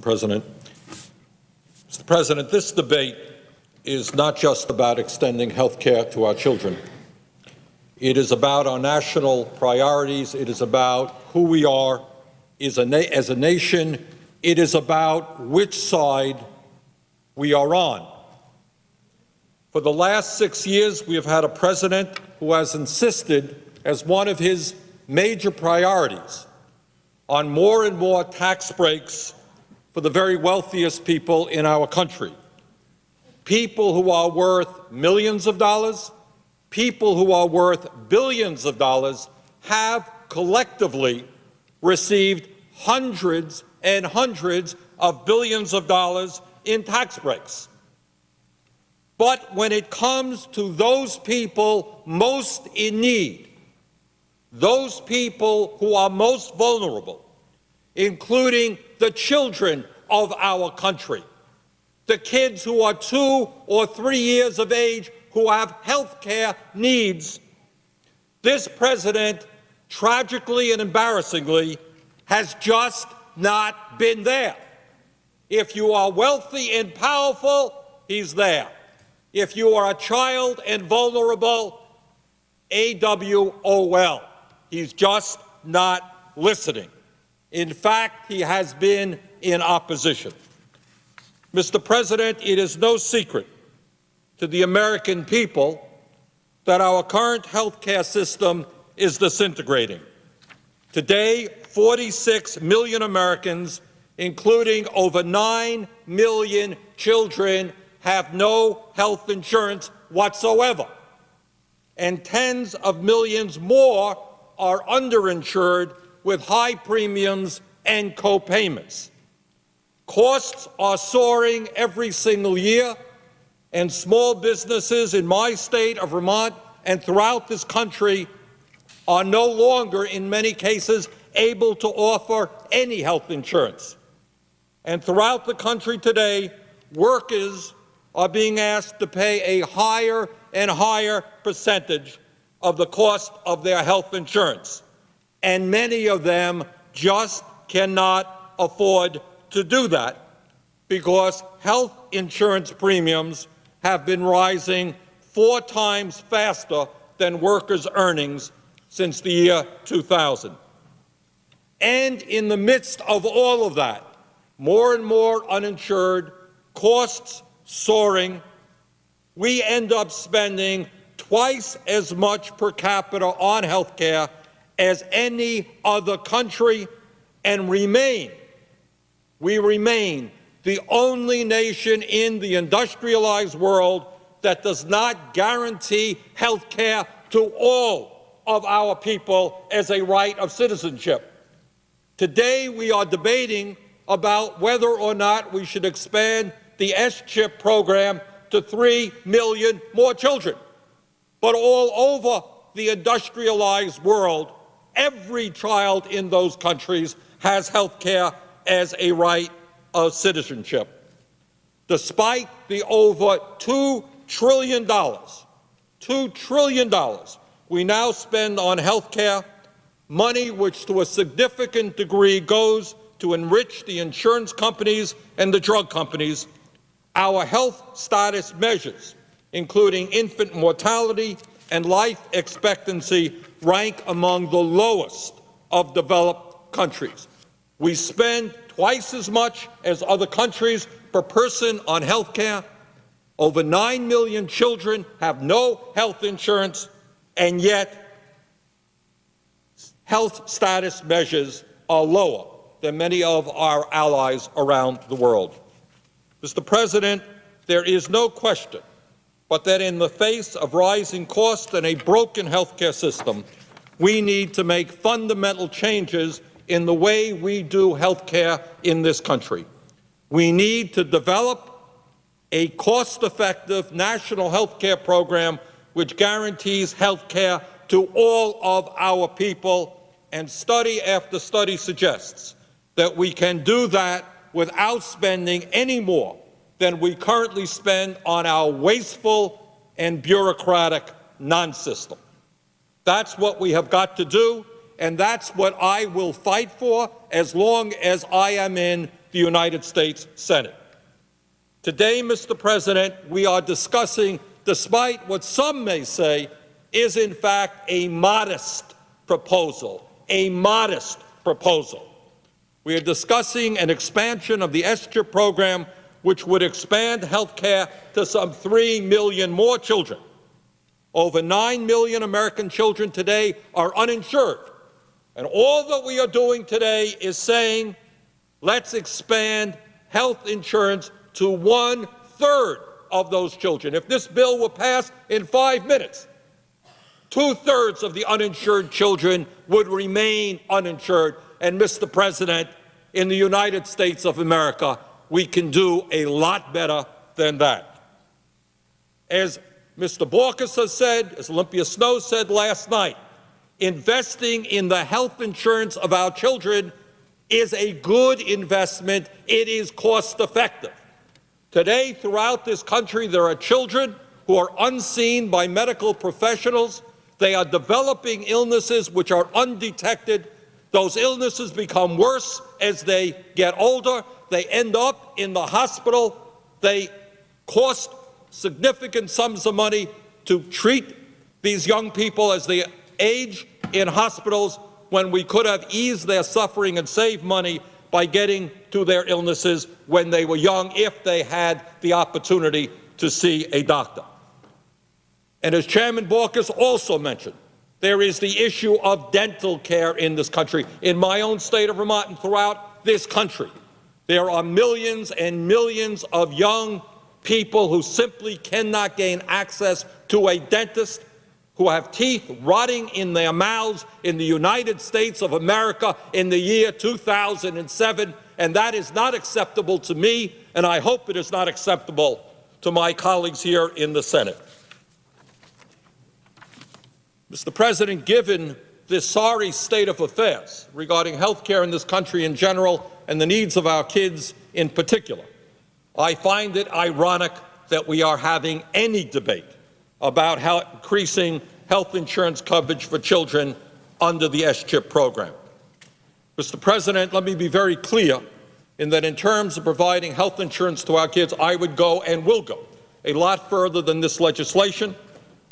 President. Mr. President, this debate is not just about extending health care to our children. It is about our national priorities. It is about who we are as a nation. It is about which side we are on. For the last 6 years, we have had a president who has insisted as one of his major priorities on more and more tax breaks for the very wealthiest people in our country. People who are worth millions of dollars, people who are worth billions of dollars have collectively received hundreds and hundreds of billions of dollars in tax breaks. But when it comes to those people most in need, those people who are most vulnerable, including the children of our country, the kids who are 2 or 3 years of age who have health care needs, this president, tragically and embarrassingly, has just not been there. If you are wealthy and powerful, he's there. If you are a child and vulnerable, AWOL. He's just not listening. In fact, he has been in opposition. Mr. President, it is no secret to the American people that our current health care system is disintegrating. Today, 46 million Americans, including over 9 million children, have no health insurance whatsoever, and tens of millions more are underinsured with high premiums and co-payments. Costs are soaring every single year, and small businesses in my state of Vermont and throughout this country are no longer, in many cases, able to offer any health insurance. And throughout the country today, workers are being asked to pay a higher and higher percentage of the cost of their health insurance. And many of them just cannot afford to do that because health insurance premiums have been rising 4 times faster than workers' earnings since the year 2000. And in the midst of all of that, more and more uninsured, costs soaring, we end up spending twice as much per capita on health care as any other country, and we remain the only nation in the industrialized world that does not guarantee health care to all of our people as a right of citizenship. Today we are debating about whether or not we should expand the S-CHIP program to 3 million more children. But all over the industrialized world, every child in those countries has health care as a right of citizenship. Despite the over $2 trillion we now spend on health care, money which to a significant degree goes to enrich the insurance companies and the drug companies, our health status measures, including infant mortality and life expectancy, rank among the lowest of developed countries. We spend twice as much as other countries per person on health care. Over 9 million children have no health insurance, and yet health status measures are lower than many of our allies around the world. Mr. President, there is no question but that in the face of rising costs and a broken health care system, we need to make fundamental changes in the way we do health care in this country. We need to develop a cost-effective national health care program which guarantees health care to all of our people, and study after study suggests that we can do that without spending any more than we currently spend on our wasteful and bureaucratic non-system. That's what we have got to do, and that's what I will fight for as long as I am in the United States Senate. Today, Mr. President, we are discussing, despite what some may say, is in fact a modest proposal, a modest proposal. We are discussing an expansion of the S-chip program, which would expand health care to some 3 million more children. Over 9 million American children today are uninsured. And all that we are doing today is saying, let's expand health insurance to 1/3 of those children. If this bill were passed in 5 minutes, 2/3 of the uninsured children would remain uninsured. And, Mr. President, in the United States of America, we can do a lot better than that. As Mr. Borkus has said, as Olympia Snowe said last night, investing in the health insurance of our children is a good investment. It is cost-effective. Today, throughout this country, there are children who are unseen by medical professionals. They are developing illnesses which are undetected. Those illnesses become worse as they get older. They end up in the hospital. They cost significant sums of money to treat these young people as they age in hospitals, when we could have eased their suffering and saved money by getting to their illnesses when they were young, if they had the opportunity to see a doctor. And as Chairman Borkus also mentioned, there is the issue of dental care in this country. In my own state of Vermont and throughout this country, there are millions and millions of young people who simply cannot gain access to a dentist, who have teeth rotting in their mouths in the United States of America in the year 2007, and that is not acceptable to me, and I hope it is not acceptable to my colleagues here in the Senate. Mr. President, given this sorry state of affairs regarding health care in this country in general and the needs of our kids in particular, I find it ironic that we are having any debate about how increasing health insurance coverage for children under the S-chip program. Mr. President, let me be very clear in that in terms of providing health insurance to our kids, I would go and will go a lot further than this legislation.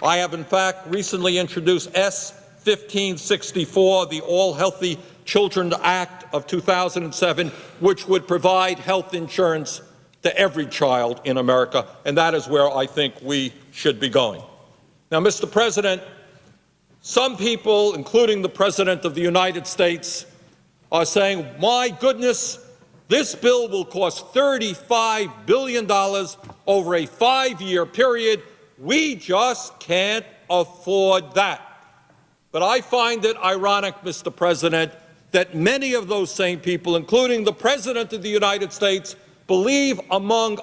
I have, in fact, recently introduced S-1564, the All Healthy Children Act of 2007, which would provide health insurance to every child in America, and that is where I think we should be going. Now, Mr. President, some people, including the President of the United States, are saying, my goodness, this bill will cost $35 billion over a 5-year period. We just can't afford that. But I find it ironic, Mr. President, that many of those same people, including the President of the United States, believe, among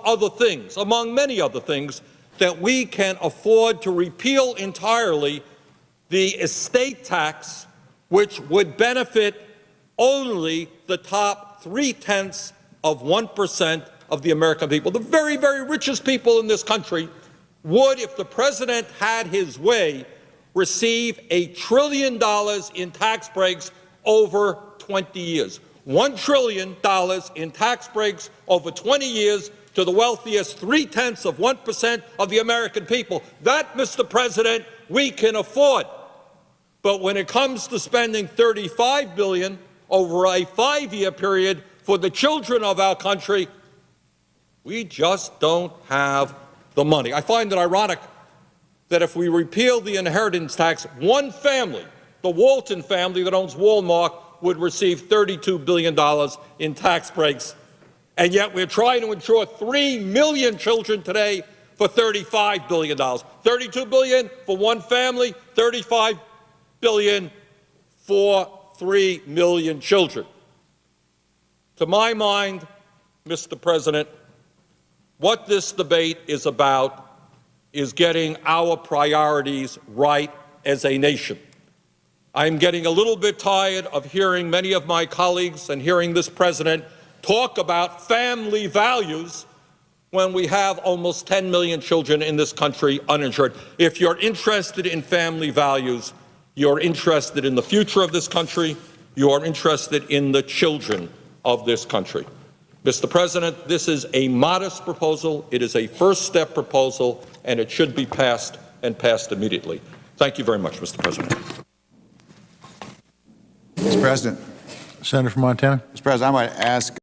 many other things, that we can afford to repeal entirely the estate tax, which would benefit only the top 0.3% of the American people. The very, very richest people in this country would, if the President had his way, receive $1 trillion in tax breaks over 20 years. $1 trillion in tax breaks over 20 years to the wealthiest 0.3% of the American people. That, Mr. President, we can afford. But when it comes to spending $35 billion over a 5-year period for the children of our country, we just don't have the money. I find it ironic that if we repeal the inheritance tax, one family, the Walton family that owns Walmart, would receive $32 billion in tax breaks. And yet we're trying to insure 3 million children today for $35 billion. $32 billion for one family, $35 billion for 3 million children. To my mind, Mr. President, what this debate is about is getting our priorities right as a nation. I'm getting a little bit tired of hearing many of my colleagues and hearing this President talk about family values when we have almost 10 million children in this country uninsured. If you're interested in family values, you're interested in the future of this country, you're interested in the children of this country. Mr. President, this is a modest proposal. It is a first step proposal, and it should be passed and passed immediately. Thank you very much, Mr. President. Mr. President. Senator from Montana. Mr. President, I might ask